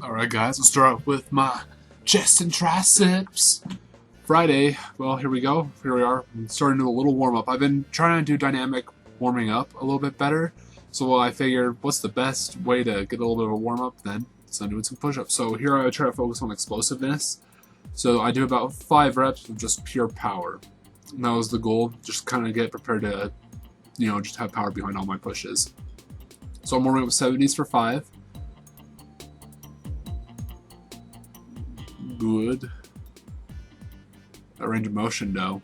Alright guys, let's start with my chest and triceps. Friday, well here we go. Here we are. I'm starting to do a little warm up. I've been trying to do dynamic warming up a little bit better. So I figured what's the best way to get a little bit of a warm up then? So I'm doing some push ups. So here I try to focus on explosiveness. So I do about 5 reps of just pure power. And that was the goal. Just kind of get prepared to, just have power behind all my pushes. So I'm warming up with 70s for 5. Good. That range of motion, though.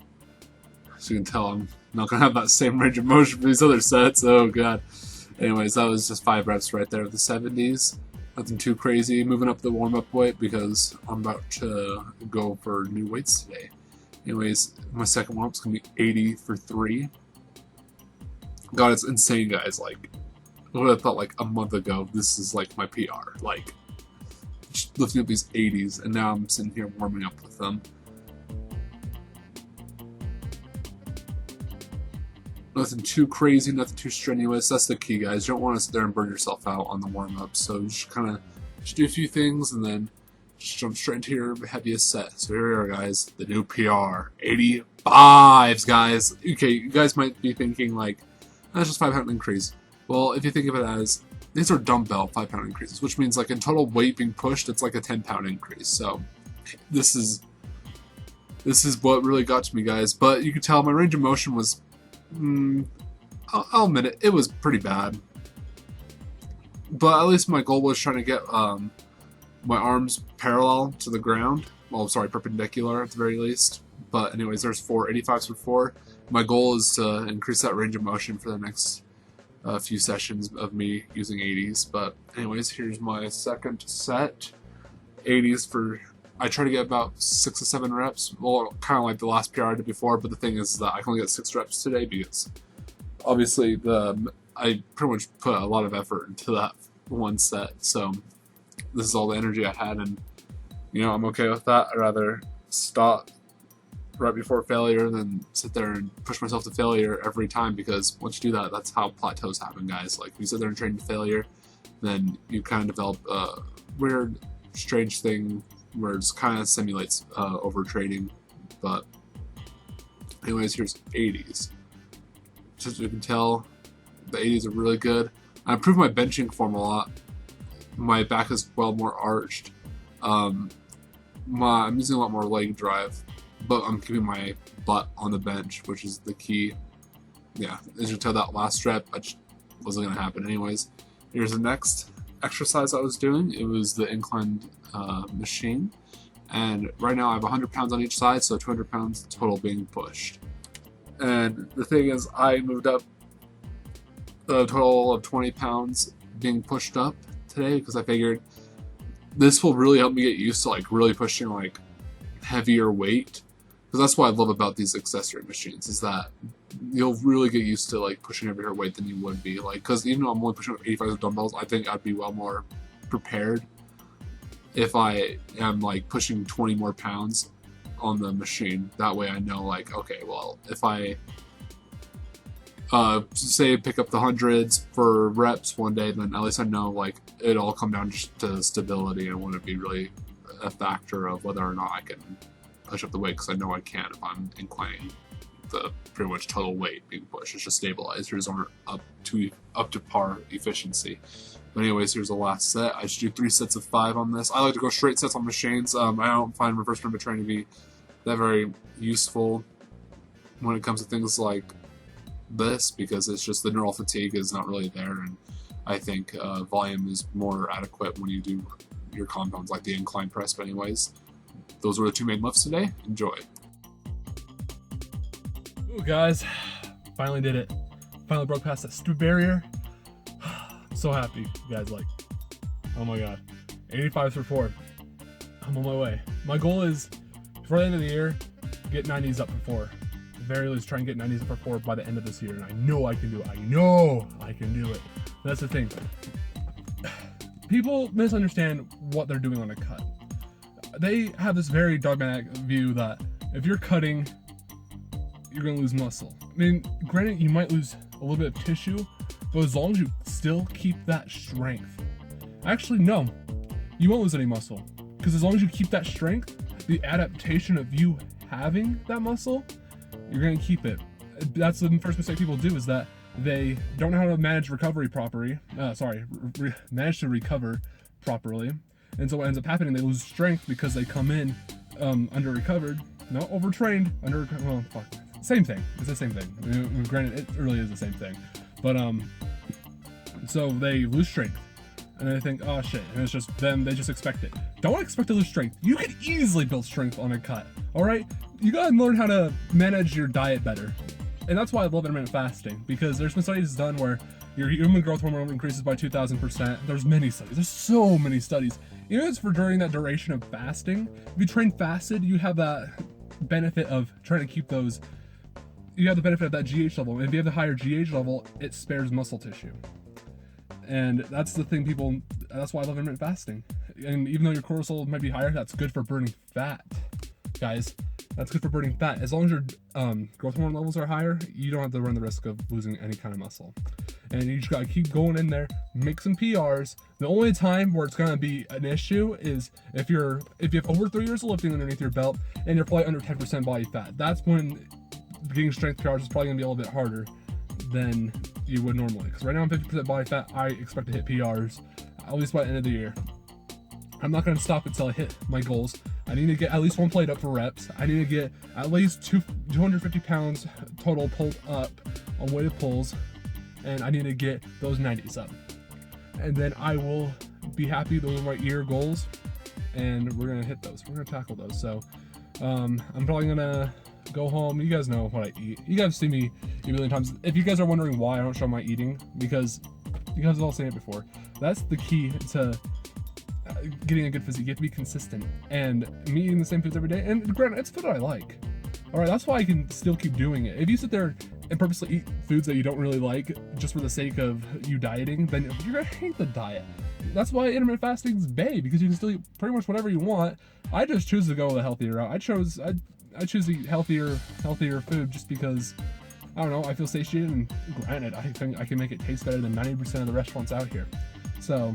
As you can tell, I'm not going to have that same range of motion for these other sets. Oh, God. Anyways, that was just 5 reps right there with the 70s. Nothing too crazy. Moving up the warm-up weight because I'm about to go for new weights today. Anyways, my second warm-up is going to be 80 for 3. God, it's insane, guys. Like, I would have thought, like, a month ago, this is, like, my PR. Like, just lifting up these 80s, and now I'm sitting here warming up with them. Nothing too crazy, nothing too strenuous. That's the key, guys. You don't want to sit there and burn yourself out on the warm-up. So just kind of just do a few things and then just jump straight into your heaviest set. So here we are, guys. The new PR. 85s, guys. Okay, you guys might be thinking, like, that's just 5-pound increase. Well, if you think of it as, these are dumbbell 5-pound increases, which means, like, in total weight being pushed, it's like a 10-pound increase. So this is what really got to me, guys. But you can tell my range of motion was I'll admit it, it was pretty bad. But at least my goal was trying to get my arms parallel to the ground. Well, sorry, perpendicular at the very least. But anyways, there's 85s for 4. My goal is to increase that range of motion for the next few sessions of me using 80s. But anyways, here's my second set. 80s for... I try to get about 6 to 7 reps. Well, kind of like the last PR I did before, but the thing is that I can only get 6 reps today because obviously I pretty much put a lot of effort into that one set. So this is all the energy I had, and I'm okay with that. I'd rather stop right before failure than sit there and push myself to failure every time, because once you do that, that's how plateaus happen, guys. Like, if you sit there and train to failure, then you kind of develop a weird, strange thing where it kind of simulates overtraining. But anyways, here's 80s. As you can tell, the 80s are really good. I improved my benching form a lot. My back is well more arched. I'm using a lot more leg drive, but I'm keeping my butt on the bench, which is the key. Yeah, as you can tell, that last rep, I just wasn't going to happen anyways. Here's the next exercise I was doing. It was the inclined machine, and right now I have 100 pounds on each side, so 200 pounds total being pushed. And the thing is, I moved up a total of 20 pounds being pushed up today because I figured this will really help me get used to like really pushing like heavier weight, because that's what I love about these accessory machines, is that you'll really get used to like pushing heavier weight than you would be, like, because even though I'm only pushing 85 with dumbbells, I think I'd be well more prepared if I am like pushing 20 more pounds on the machine. That way I know, like, okay, well, if I say pick up the hundreds for reps one day, then at least I know like it'll all come down just to stability, and wouldn't be really a factor of whether or not I can push up the weight, because I know I can if I'm inclining the pretty much total weight being pushed. It's just stabilizers aren't up to par efficiency. But anyways, here's the last set. I should do 3 sets of 5 on this. I like to go straight sets on machines. I don't find reverse movement training to be that very useful when it comes to things like this, because it's just the neural fatigue is not really there, and I think volume is more adequate when you do your compounds like the incline press. But anyways, those were the 2 main lifts today. Enjoy. Ooh, guys, finally did it. Finally broke past that stupid barrier. So happy, you guys. Like, oh my god, 85s for 4. I'm on my way. My goal is, before the end of the year, get 90s up for 4. At the very least, try and get 90s up for 4 by the end of this year, and I know I can do it. I know I can do it. That's the thing. People misunderstand what they're doing on a cut. They have this very dogmatic view that if you're cutting, you're going to lose muscle. I mean, granted, you might lose a little bit of tissue, but as long as you still keep that strength. Actually, no. you won't lose any muscle. Because as long as you keep that strength, the adaptation of you having that muscle, you're going to keep it. That's the first mistake people do, is that they don't know how to manage recovery properly. Manage to recover properly. And so what ends up happening, they lose strength because they come in under recovered, not overtrained, same thing. It's the same thing. Granted, it really is the same thing. But so they lose strength. And they think, oh shit, and it's just them, they just expect it. Don't expect to lose strength. You can easily build strength on a cut, all right? You gotta learn how to manage your diet better. And that's why I love intermittent fasting, because there's been studies done where your human growth hormone increases by 2,000%. There's many studies, there's so many studies. Even if it's for during that duration of fasting, if you train fasted, you have that benefit of trying to keep those, you have the benefit of that GH level. And if you have the higher GH level, it spares muscle tissue. And that's the thing that's why I love intermittent fasting. And even though your cortisol might be higher, that's good for burning fat, guys. That's good for burning fat. As long as your growth hormone levels are higher, you don't have to run the risk of losing any kind of muscle. And you just gotta keep going in there, make some PRs. The only time where it's gonna be an issue is if you have over 3 years of lifting underneath your belt and you're probably under 10% body fat. That's when getting strength PRs is probably gonna be a little bit harder than you would normally. Because right now I'm 50% body fat. I expect to hit PRs at least by the end of the year. I'm not going to stop until I hit my goals. I need to get at least 1 plate up for reps. I need to get at least 250 pounds total pulled up on weighted pulls, and I need to get those 90s up. And then I will be happy. Those are my year goals, and we're going to hit those. We're going to tackle those. So I'm probably going to go home. You guys know what I eat. You guys see me a million times. If you guys are wondering why I don't show my eating, because you guys have all seen it before. That's the key to getting a good physique. You have to be consistent, and me eating the same foods every day, and granted, it's food that I like. All right, that's why I can still keep doing it. If you sit there and purposely eat foods that you don't really like just for the sake of you dieting, then you're gonna hate the diet. That's why intermittent fasting is bae, because you can still eat pretty much whatever you want. I just choose to go with a healthier route. I choose to eat healthier food just because, I don't know, I feel satiated, and granted, I think I can make it taste better than 90% of the restaurants out here. So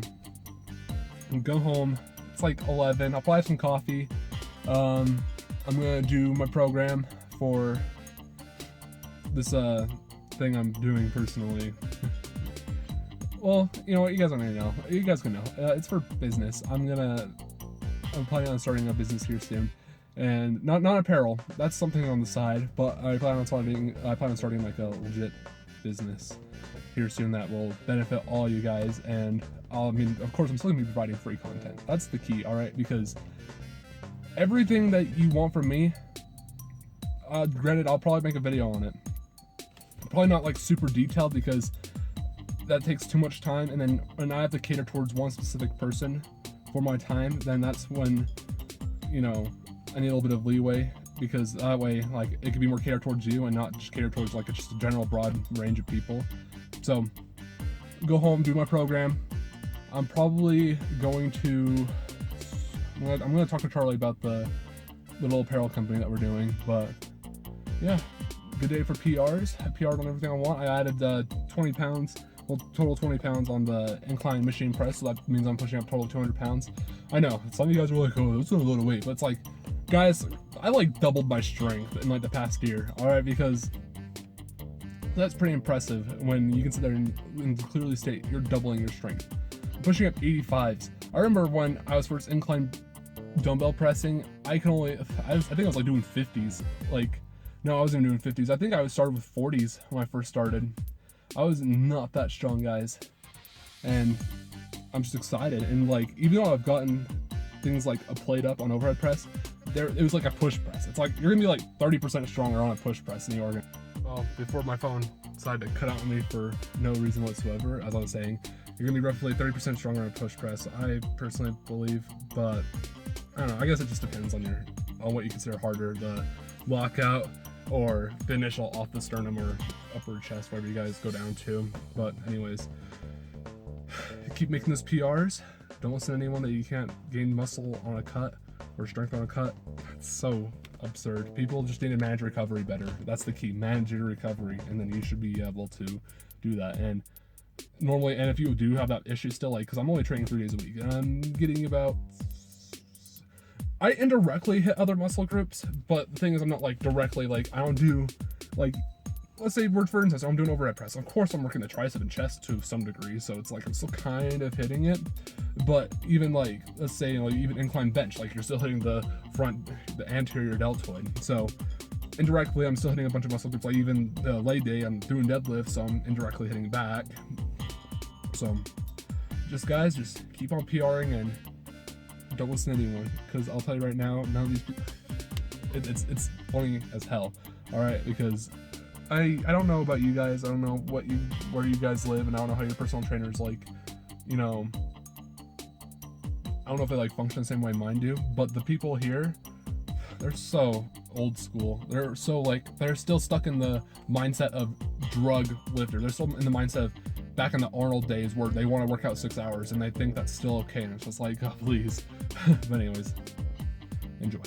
go home. It's like 11. I'll probably have some coffee. I'm gonna do my program for this thing I'm doing personally. Well, you know what? You guys aren't gonna know. You guys can know. It's for business. I'm planning on starting a business here soon, and not apparel. That's something on the side. But I plan on starting like a legit business here soon that will benefit all you guys. And of course, I'm still gonna be providing free content. That's the key, all right? Because everything that you want from me, granted, I'll probably make a video on it. Probably not like super detailed, because that takes too much time. And then when I have to cater towards one specific person for my time, then that's when, you know, I need a little bit of leeway, because that way, like, it could be more catered towards you and not just catered towards like just a general broad range of people. So go home, do my program. I'm probably going to, I'm going to talk to Charlie about the little apparel company that we're doing. But yeah, good day for PRs. I PR'd on everything I want. I added 20 pounds, well, total 20 pounds on the incline machine press. So that means I'm pushing up total 200 pounds. I know some of you guys were like, oh, that's a lot of weight. But it's like, guys, I like doubled my strength in like the past year. All right, because that's pretty impressive when you can sit there and clearly state you're doubling your strength. I'm pushing up 85s. I remember when I was first incline dumbbell pressing, I think I was like doing 50s. Like, no, I wasn't even doing 50s. I think I started with 40s when I first started. I was not that strong, guys. And I'm just excited. And like, even though I've gotten things like a plate up on overhead press, it was like a push press. It's like, you're gonna be like 30% stronger on a push press than you are. Well, before my phone decided to cut out on me for no reason whatsoever, as I was saying, you're gonna be roughly 30% stronger on a push press, I personally believe. But I don't know, I guess it just depends on what you consider harder, the lockout or the initial off the sternum or upper chest, whatever you guys go down to. But anyways, keep making those PRs. Don't listen to anyone that you can't gain muscle on a cut or strength on a cut. It's so absurd. People just need to manage recovery better. That's the key. Manage your recovery, and then you should be able to do that. And normally, and if you do have that issue still, like, because I'm only training 3 days a week, and I'm getting about, I indirectly hit other muscle groups, but the thing is, I'm not like directly, like, I don't do, like, let's say, for instance, I'm doing overhead press. Of course, I'm working the tricep and chest to some degree, so it's like I'm still kind of hitting it. But even like, let's say, like, even incline bench, like you're still hitting the anterior deltoid. So indirectly, I'm still hitting a bunch of muscle groups. Like even the leg day, I'm doing deadlift, so I'm indirectly hitting back. So just guys, just keep on PRing and don't listen to anyone, because I'll tell you right now, none of these people, it's funny as hell. All right, because I don't know about you guys. I don't know where you guys live, and I don't know how your personal trainers, like, you know, I don't know if they like function the same way mine do, but the people here, they're so old school. They're so like, they're still stuck in the mindset of drug lifter. They're still in the mindset of back in the Arnold days where they want to work out 6 hours and they think that's still okay. And it's just like, oh, please. But anyways, enjoy.